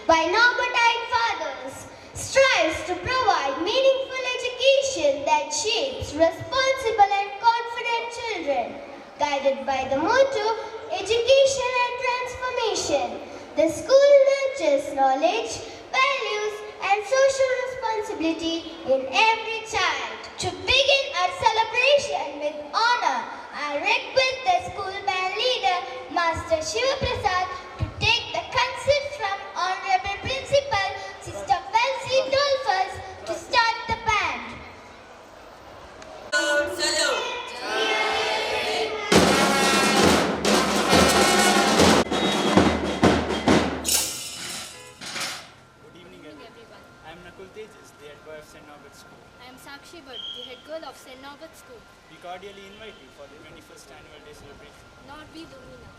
by Norbertine fathers, strives to provide meaningful education that shapes responsible and confident children. Guided by the motto, Education and Transformation, the school nurtures knowledge, values, and social responsibility in every child. To begin our celebration with honor, I request the school band leader, Master Shiva Prasad, to take the consent from Honorable Principal, Sister Wellesley Dolphus, to start the band. Salute! Good evening, everyone. I am Nakul Tejas, the head boy of St. Norbert's School. I am Sakshi Bhatt, the head girl of St. Norbert's School. We cordially invite you for the 21st annual day celebration. Lord be Domina.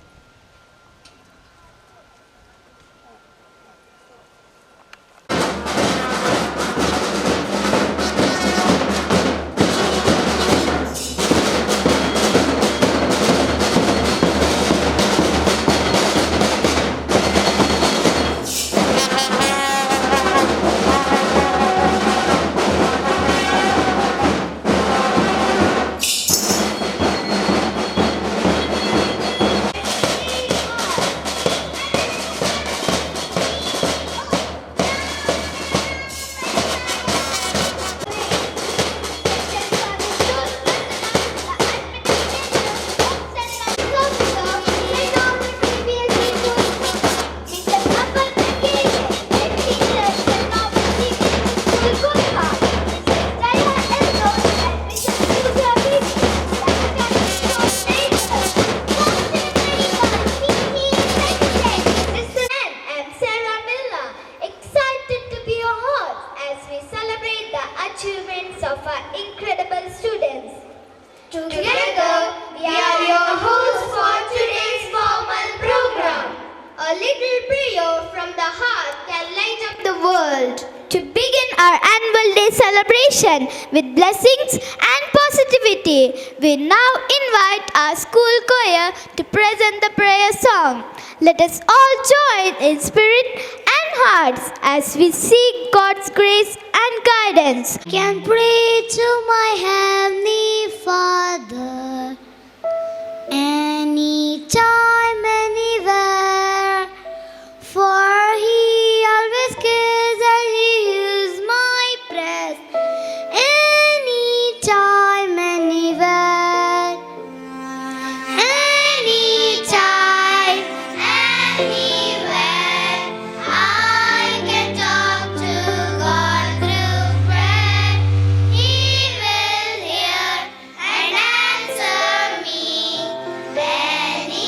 Achievements of our incredible students. Together, we are your hosts for today's formal program. A little prayer from the heart can light up the world. To begin our annual day celebration with blessings and positivity, we now invite our school choir to present the prayer song. Let us all join in spirit and hearts as we seek God's grace and guidance. Can pray to my Heavenly Father anytime, anywhere, for He always cares and He hears my prayers anytime, anywhere, anytime, anywhere. I can talk to God through prayer. He will hear and answer me when He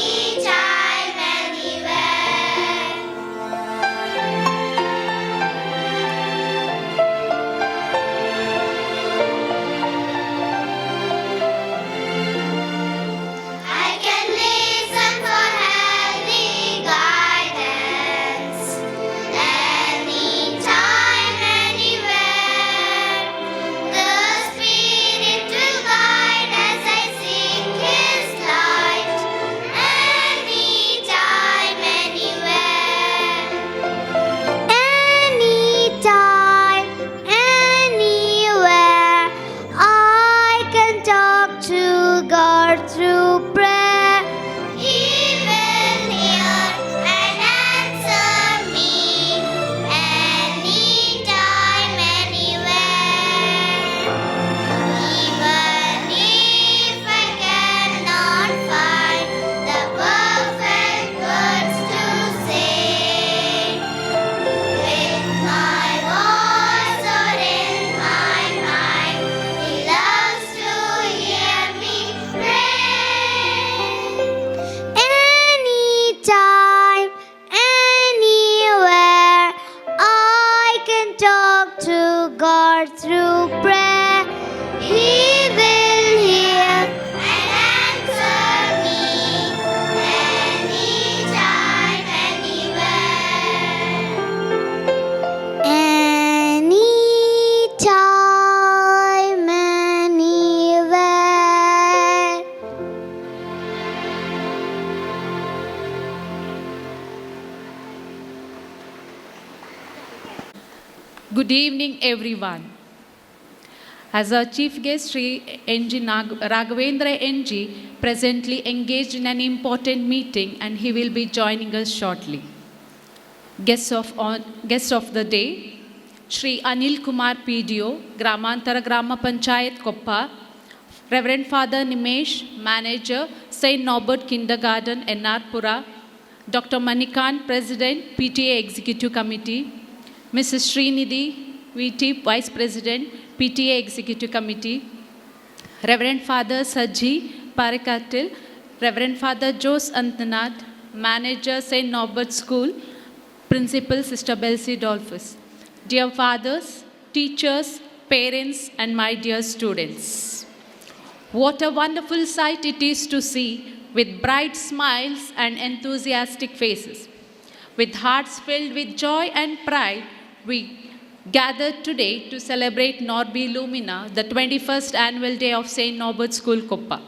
Good evening, everyone. As our chief guest, Sri N.G. Raghavendra N.G. presently engaged in an important meeting and he will be joining us shortly. Guest of the day, Sri Anil Kumar PDO, Gramantara Grama Panchayat Koppa, Reverend Father Nimesh, Manager, St. Norbert Kindergarten, Ennarpura, Dr. Manikant, President, PTA Executive Committee, Mrs. Srinidhi, VT, Vice President, PTA Executive Committee, Reverend Father Saji Parikatil, Reverend Father Jose Antanath, Manager, St. Norbert School, Principal Sister Belsi Dolphus. Dear fathers, teachers, parents, and my dear students. What a wonderful sight it is to see with bright smiles and enthusiastic faces. With hearts filled with joy and pride, we gathered today to celebrate Norbi Lumina, the 21st annual day of St. Norbert School, Koppa.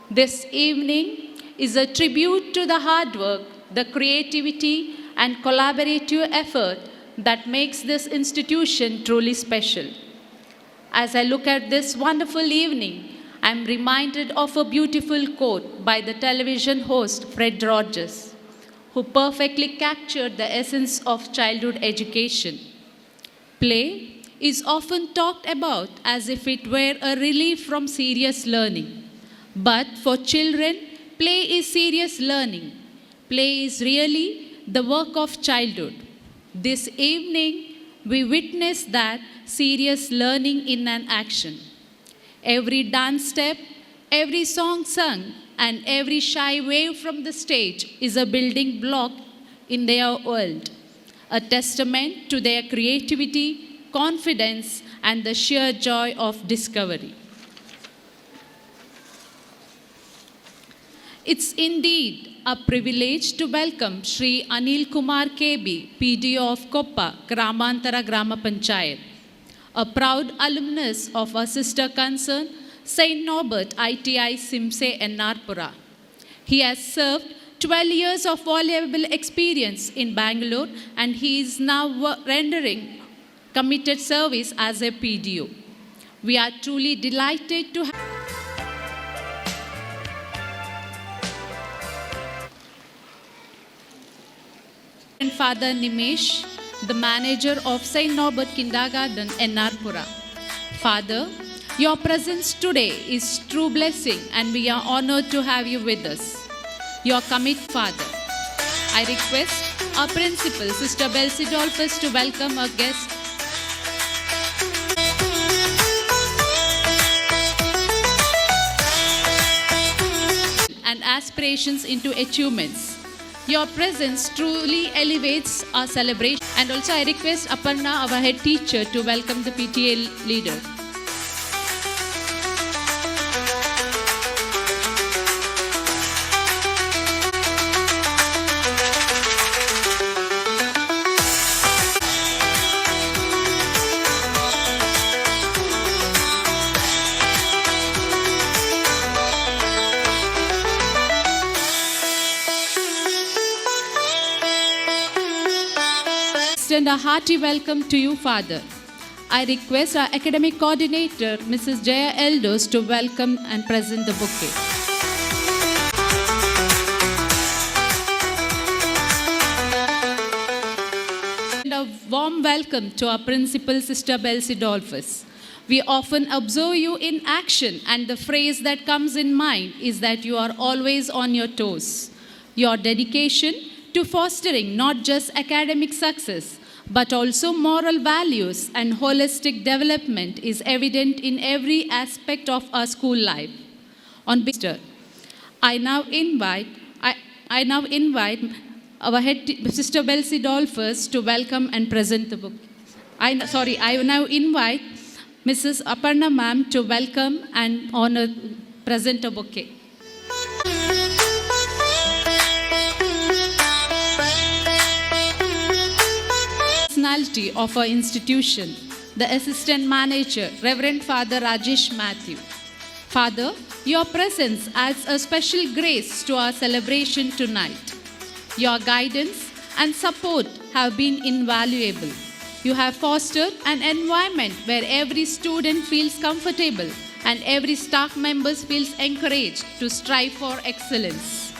This evening is a tribute to the hard work, the creativity, and collaborative effort that makes this institution truly special. As I look at this wonderful evening, I am reminded of a beautiful quote by the television host Fred Rogers, who perfectly captured the essence of childhood education. Play is often talked about as if it were a relief from serious learning. But for children, play is serious learning. Play is really the work of childhood. This evening, we witness that serious learning in an action. Every dance step, every song sung, and every shy wave from the stage is a building block in their world, a testament to their creativity, confidence, and the sheer joy of discovery. It's indeed a privilege to welcome Sri Anil Kumar KB, PDO of Koppa, Gramantara Grama Panchayat, a proud alumnus of our sister concern, St. Norbert ITI Simse Ennarpura. He has served 12 years of valuable experience in Bangalore and he is now rendering committed service as a PDO. We are truly delighted to have Father Nimesh, the manager of St. Norbert Kindergarten, Ennarpura. Father, your presence today is true blessing and we are honored to have you with us. Your commit Father. I request our principal, Sister Belsi Dolphus, to welcome our guest. And aspirations into achievements. Your presence truly elevates our celebration. And also I request Aparna, our head teacher, to welcome the PTA leader. Extend a hearty welcome to you, Father. I request our academic coordinator, Mrs. Jaya Eldos, to welcome and present the bouquet. And a warm welcome to our principal, Sister Belsi Dolphus. We often observe you in action, and the phrase that comes in mind is that you are always on your toes. Your dedication to fostering not just academic success, but also moral values and holistic development is evident in every aspect of our school life. On Mr. I now invite our head Sister Belsi Dolphus to welcome and present the book. I now invite Mrs. Aparna ma'am to welcome and present a bouquet. Personality of our institution, the Assistant Manager, Reverend Father Rajesh Matthew. Father, your presence adds a special grace to our celebration tonight. Your guidance and support have been invaluable. You have fostered an environment where every student feels comfortable and every staff member feels encouraged to strive for excellence.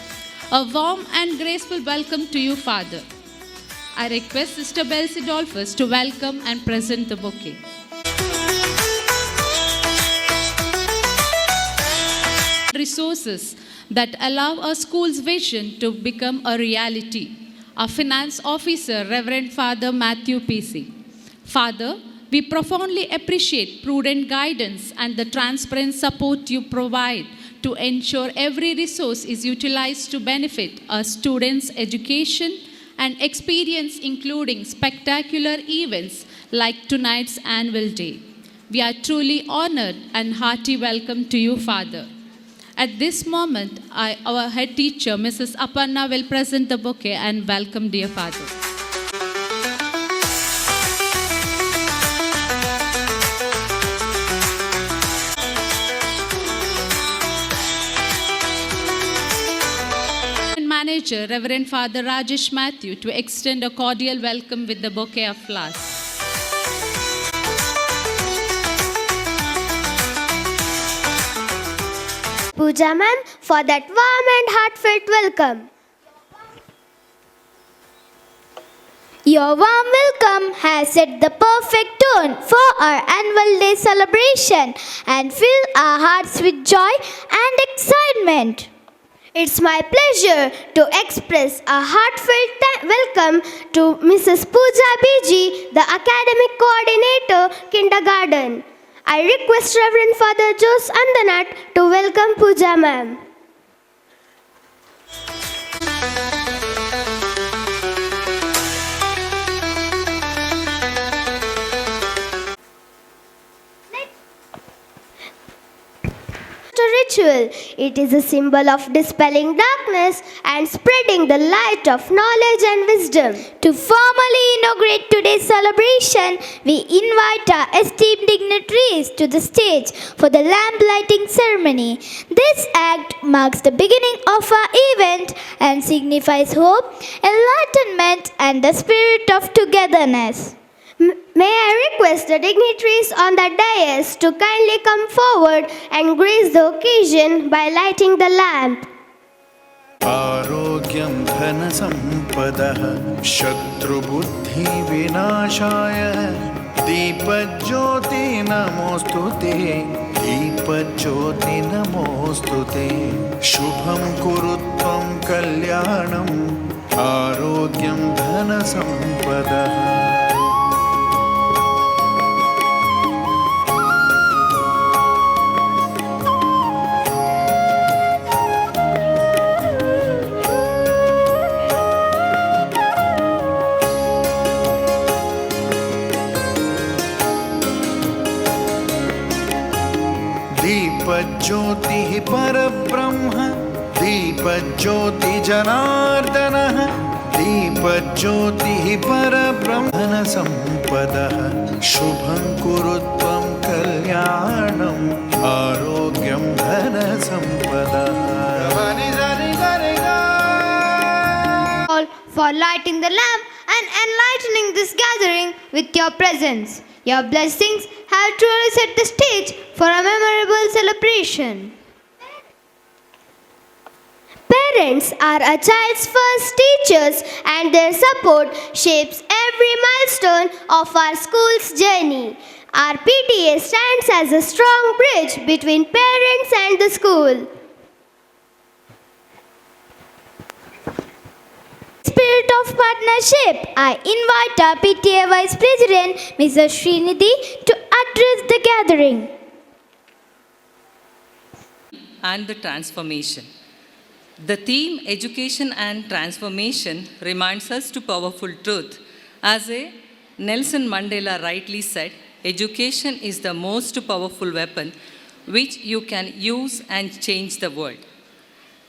A warm and graceful welcome to you, Father. I request Sister Belsi Dolphus to welcome and present the bouquet. Resources that allow our school's vision to become a reality. Our finance officer, Reverend Father Matthew P.C. Father, we profoundly appreciate prudent guidance and the transparent support you provide to ensure every resource is utilized to benefit our students' education and experience, including spectacular events like tonight's annual day. We are truly honored and hearty welcome to you, Father. At this moment, our head teacher, Mrs. Aparna, will present the bouquet and welcome dear Father. Manager, Reverend Father Rajesh Matthew, to extend a cordial welcome with the bouquet of flowers. Pooja ma'am, for that warm and heartfelt welcome. Your warm welcome has set the perfect tone for our annual day celebration and filled our hearts with joy and excitement. It's my pleasure to express a heartfelt welcome to Mrs. Pooja Biji, the Academic Coordinator, Kindergarten. I request Reverend Father Jose Andanat to welcome Pooja ma'am. Ritual. It is a symbol of dispelling darkness and spreading the light of knowledge and wisdom. To formally inaugurate today's celebration, we invite our esteemed dignitaries to the stage for the lamp lighting ceremony. This act marks the beginning of our event and signifies hope, enlightenment, and the spirit of togetherness. May I request the dignitaries on the dais to kindly come forward and grace the occasion by lighting the lamp. आरोग्यं धनसम्पदः शत्रुबुद्धि विनाशाय दीपज्योति नमोस्तुते दीपज्योति नमोस्तुते शुभं कुरु त्वं कल्याणं आरोग्यं धनसम्पदः दीपज्योतिः परब्रह्म दीपज्योति जनार्दनः दीपज्योतिः परब्रह्म संपदः शुभं कुरु त्वं कल्याणम् आरोग्यं धनसम्पदः All for lighting the lamp and enlightening this gathering with your presence. Your blessings have truly set the stage for a memorable celebration. Parents are a child's first teachers, and their support shapes every milestone of our school's journey. Our PTA stands as a strong bridge between parents and the school. Spirit of partnership, I invite our PTA Vice President, Mrs. Srinidhi, to address the gathering. And the transformation. The theme Education and Transformation reminds us to powerful truth. As Nelson Mandela rightly said, education is the most powerful weapon which you can use and change the world.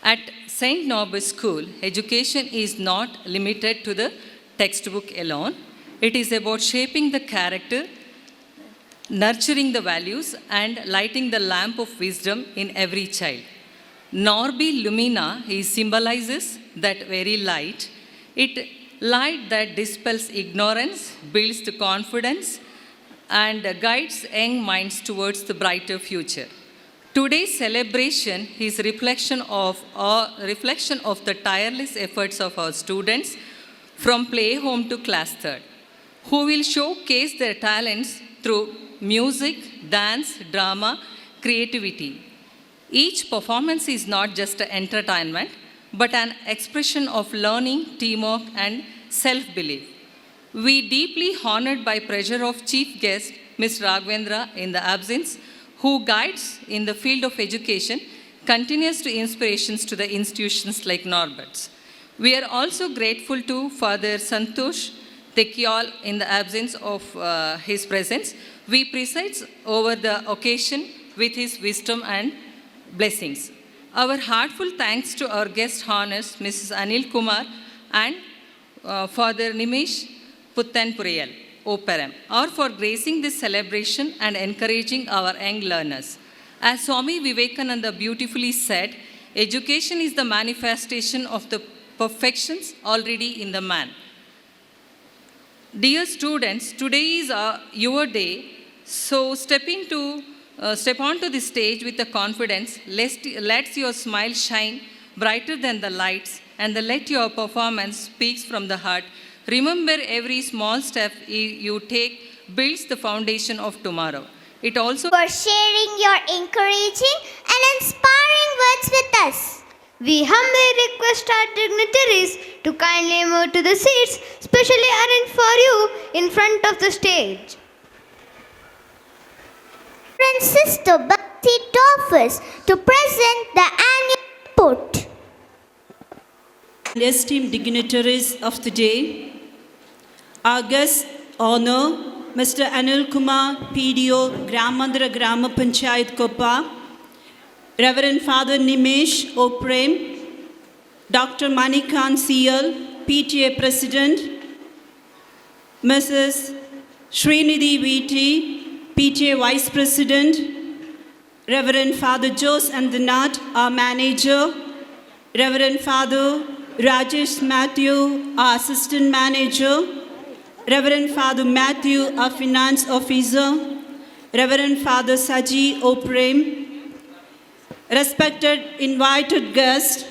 At St. Norbert School, education is not limited to the textbook alone. It is about shaping the character, nurturing the values, and lighting the lamp of wisdom in every child. Norbi Lumina symbolizes that very light. It light that dispels ignorance, builds the confidence, and guides young minds towards the brighter future. Today's celebration is reflection of the tireless efforts of our students from play home to class third, who will showcase their talents through music, dance, drama, creativity. Each performance is not just an entertainment, but an expression of learning, teamwork, and self-belief. We deeply honored by pressure of Chief Guest, Ms. Raghavendra in the absence, who guides in the field of education, continues to inspirations to the institutions like Norbert's. We are also grateful to Father Santosh Tekial in the absence of his presence. We presides over the occasion with his wisdom and blessings. Our heartfelt thanks to our guest honors, Mrs. Anil Kumar and Father Nimesh Puttanpuriyal, Operam, or for gracing this celebration and encouraging our young learners. As Swami Vivekananda beautifully said, education is the manifestation of the perfections already in the man. Dear students, today is your day, so step onto the stage with the confidence. Let your smile shine brighter than the lights, and let your performance speaks from the heart. Remember, every small step you take builds the foundation of tomorrow. It also For sharing your encouraging and inspiring words with us. We humbly request our dignitaries to kindly move to the seats specially arranged for you in front of the stage. And Sister Bhakti Toffers to present the annual report. Esteemed dignitaries of the day, our guest honor, Mr. Anil Kumar, PDO, Gramandra Grama Panchayat Kopa, Reverend Father Nimesh Oprem, Dr. Manikan CL, PTA President, Mrs. Srinidhi VT, PTA Vice President, Reverend Father Jose Andanath, our Manager, Reverend Father Rajesh Matthew, our Assistant Manager, Reverend Father Matthew, our Finance Officer, Reverend Father Saji Oprem, respected invited guests,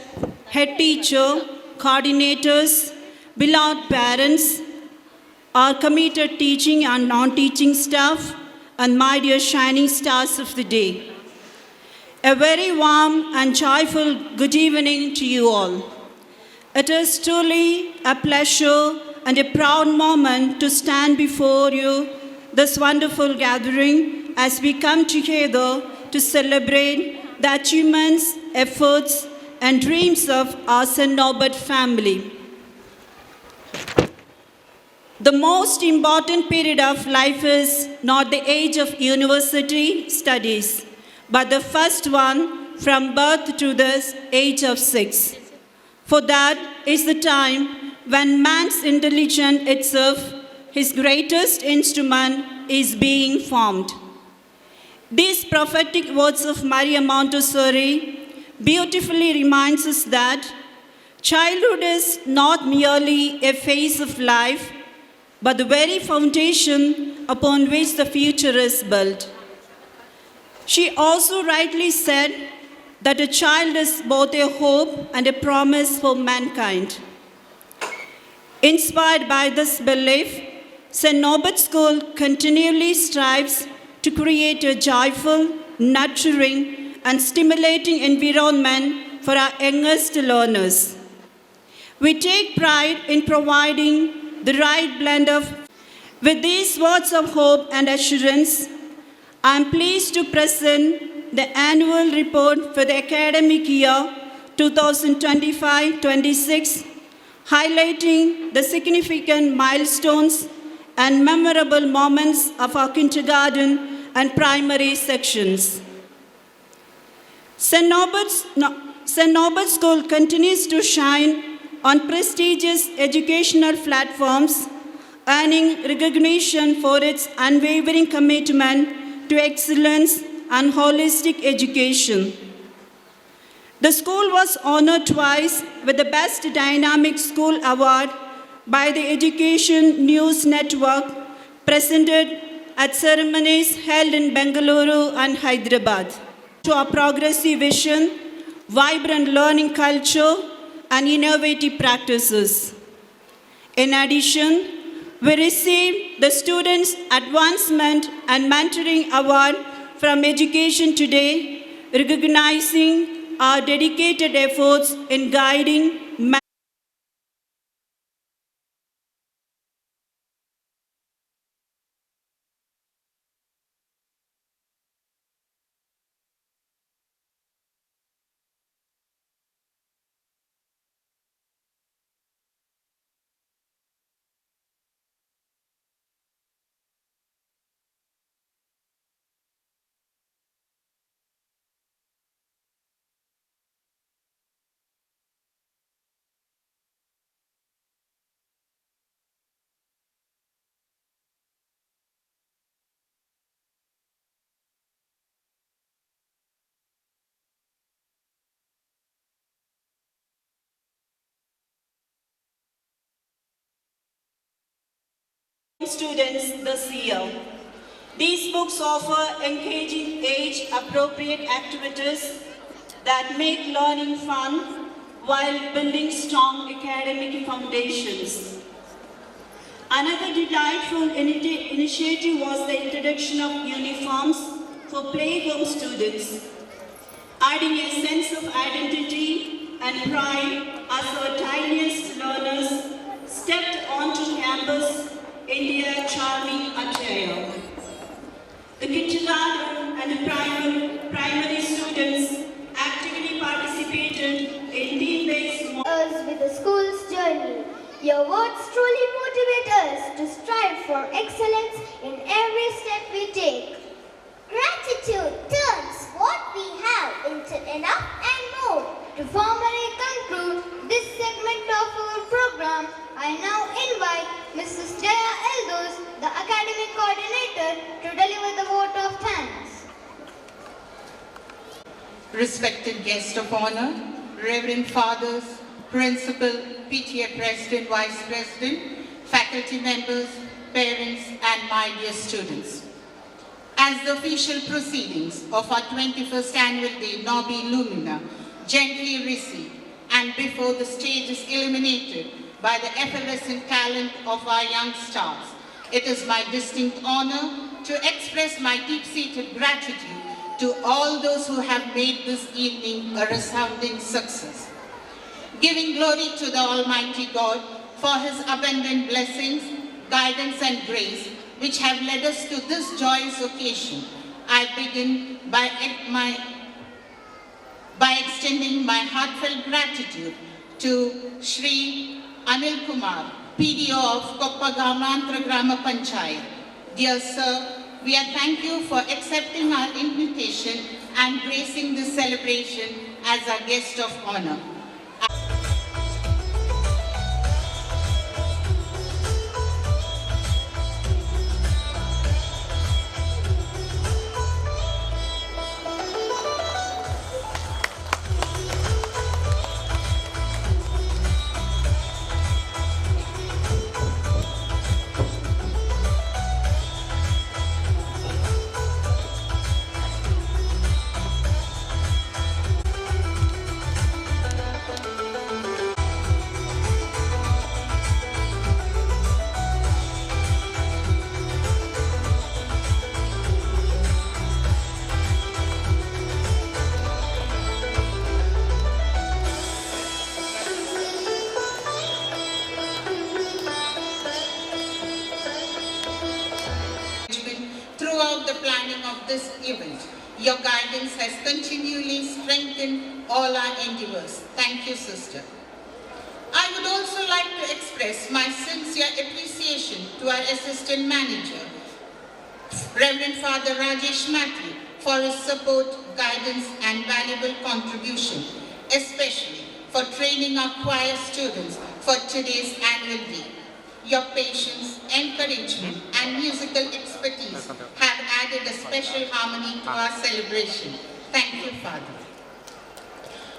head teacher, coordinators, beloved parents, our committed teaching and non-teaching staff, and my dear shining stars of the day. A very warm and joyful good evening to you all. It is truly a pleasure and a proud moment to stand before you, this wonderful gathering, as we come together to celebrate the achievements, efforts, and dreams of our St. Norbert family. The most important period of life is not the age of university studies, but the first one from birth to the age of 6. For that is the time when man's intelligence itself, his greatest instrument, is being formed. These prophetic words of Maria Montessori beautifully reminds us that childhood is not merely a phase of life, but the very foundation upon which the future is built. She also rightly said that a child is both a hope and a promise for mankind. Inspired by this belief, St. Norbert School continually strives to create a joyful, nurturing, and stimulating environment for our youngest learners. We take pride in providing the right blend of. With these words of hope and assurance, I am pleased to present the annual report for the academic year 2025-26, highlighting the significant milestones and memorable moments of our kindergarten and primary sections. St. Norbert School continues to shine on prestigious educational platforms, earning recognition for its unwavering commitment to excellence and holistic education. The school was honored twice with the Best Dynamic School Award by the Education News Network, presented at ceremonies held in Bengaluru and Hyderabad. To our progressive vision, vibrant learning culture, and innovative practices. In addition, we received the Students' Advancement and Mentoring Award from Education Today, recognizing our dedicated efforts in guiding students this year. These books offer engaging age-appropriate activities that make learning fun while building strong academic foundations. Another delightful initiative was the introduction of uniforms for playground students, adding a sense of identity and pride as our tiniest learners stepped onto campus in their charming attire. The kindergarten and primary students actively participated in team-based Us with the school's journey. Your words truly motivate us to strive for excellence in every step we take. Gratitude turns what we have into enough and more. To formally conclude this segment of our program, I now invite Mrs. Jaya Eldos, the academic coordinator, to deliver the vote of thanks. Respected guest of honor, Reverend Fathers, Principal, PTA President, Vice President, faculty members, parents, and my dear students. As the official proceedings of our 21st Annual Day Nobis Lumina gently recede, and before the stage is illuminated by the effervescent talent of our young stars, it is my distinct honor to express my deep-seated gratitude to all those who have made this evening a resounding success. Giving glory to the Almighty God for His abundant blessings, guidance and grace, which have led us to this joyous occasion, I begin by extending my heartfelt gratitude to Shri Anil Kumar, PDO of Koppagamantara Grama Panchayat. Dear Sir, we thank you for accepting our invitation and gracing this celebration as our guest of honor. Throughout the planning of this event, your guidance has continually strengthened all our endeavors. Thank you, sister. I would also like to express my sincere appreciation to our assistant manager, Reverend Father Rajesh Matthew, for his support, guidance and valuable contribution, especially for training our choir students for today's annual day. Your patience, encouragement and musical expertise have added a special harmony to our celebration. Thank you, Father.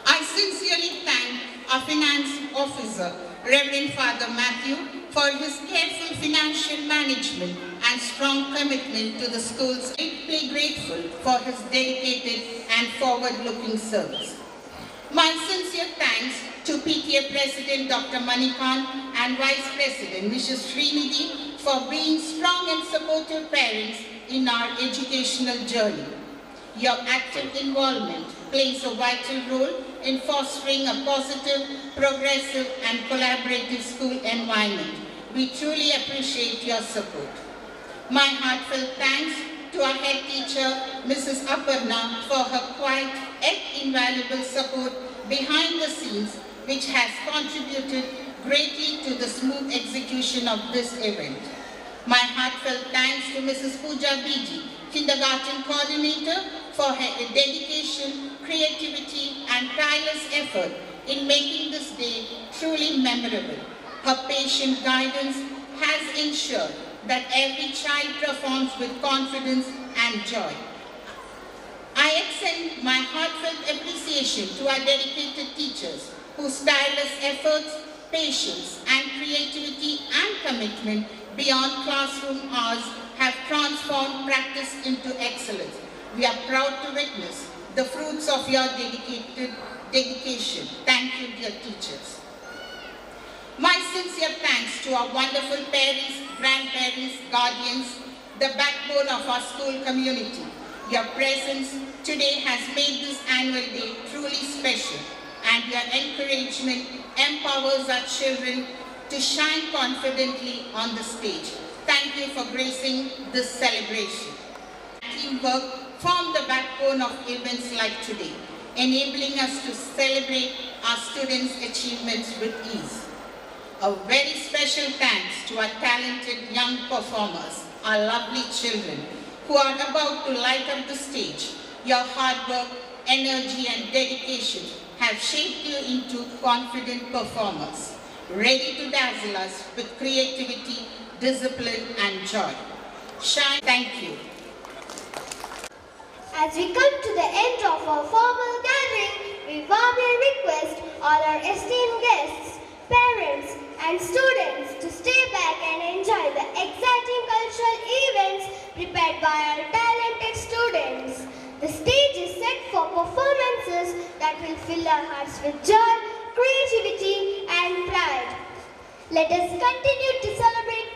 I sincerely thank our finance officer, Reverend Father Matthew, for his careful financial management and strong commitment to the school's. Deeply grateful for his dedicated and forward-looking service. My sincere thanks to PTA President Dr. Manikant and Vice President Mrs. Srinidhi for being strong and supportive parents in our educational journey. Your active involvement plays a vital role in fostering a positive, progressive and collaborative school environment. We truly appreciate your support. My heartfelt thanks to our head teacher, Mrs. Aparna, for her quiet yet invaluable support behind the scenes, which has contributed greatly to the smooth execution of this event. My heartfelt thanks to Mrs. Pooja Biji, Kindergarten Coordinator, for her dedication, creativity and tireless effort in making this day truly memorable. Her patient guidance has ensured that every child performs with confidence and joy. I extend my heartfelt appreciation to our dedicated teachers whose tireless efforts, patience and creativity and commitment beyond classroom hours have transformed practice into excellence. We are proud to witness the fruits of your dedication. Thank you, dear teachers. My sincere thanks to our wonderful parents, grandparents, guardians, the backbone of our school community. Your presence today has made this annual day truly special, and your encouragement empowers our children to shine confidently on the stage. Thank you for gracing this celebration. Teamwork form the backbone of events like today, enabling us to celebrate our students' achievements with ease. A very special thanks to our talented young performers, our lovely children, who are about to light up the stage. Your hard work, energy and dedication have shaped you into confident performers, ready to dazzle us with creativity, discipline and joy. Shine, thank you. As we come to the end of our formal gathering, we warmly request all our esteemed guests, parents and students to stay back and enjoy the exciting cultural events prepared by our talented students. The stage is set for performances that will fill our hearts with joy, creativity and pride. Let us continue to celebrate